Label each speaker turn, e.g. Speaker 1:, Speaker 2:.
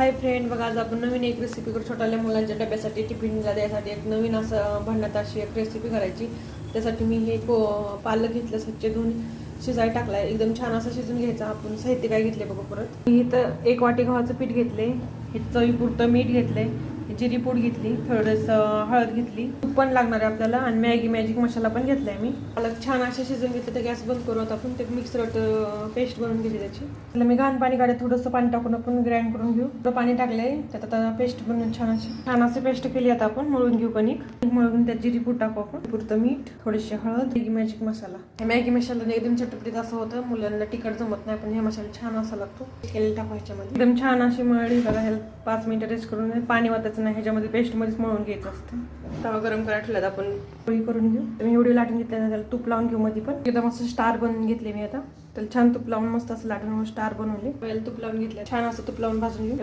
Speaker 1: Hi friend, बघा आज आपण नवीन एक रेसिपी करू. छोट्या मुलांच्या डब्यासाठी टिफिनला द्यायसाठी एक नवीन असं भन्नाट अशी एक रेसिपी करायची. त्यासाठी मी हे पालक घेतलं, स्वच्छ धुवून शिजाय टाकलाय. एकदम छान असं शिजून घ्यायचं. आपण साहित्य काय घेतले बघा. परत इथं 1 वाटी गव्हाचं पीठ घेतले, हे चवीपुरतं मीठ घेतले, जिरी पूड घेतली, थोडंसं हळद घेतली, तूप पण लागणार आहे आपल्याला, आणि मॅजिक मसाला पण घेतलाय मी. पालक छान असे शिजून घेतले. तर गॅस बंद करू. आपण ते मिक्सरवर पेस्ट बनवून घेतली त्याची. त्याला मी घाण पाणी काढत थोडंसं पाणी टाकून आपण ग्राइंड करून घेऊ. थोडं पाणी टाकलंय त्यात आता पेस्ट बनवून छान अशी पेस्ट केली. आता आपण मळून घेऊ कणिक. मळून त्यात जिरी पूड टाकू आपण, पुरतं मीठ, थोडीशी हळद, मॅजिक मसाला. मॅगी मसाला एकदम चटपटीत असं होतं. मुलांना तिखट जमत नाही, पण हे मसाला छान असा लागतो. केलेलं टाकू ह्याच्यामध्ये. एकदम छान अशी मळली बघा. ह्याला 5 मिनिटं रेस्ट करून पाणी वाटायचं नाही, ह्याच्यामध्ये पेस्ट मध्येच मळून घ्यायचं असतं. तवा गरम करायला ठेवल्यात आपण पोळी करून घेऊ. मी एवढी लाटून घेतली, त्याला तूप लावून घेऊ मध्ये. पण एकदम असं स्टार बनवून घेतले मी. आता त्याला छान तूप लावून मस्त असं लाटून स्टार बनवले. पहिला तूप लावून घेतलं, छान असं तूप लावून भाजून घेऊ.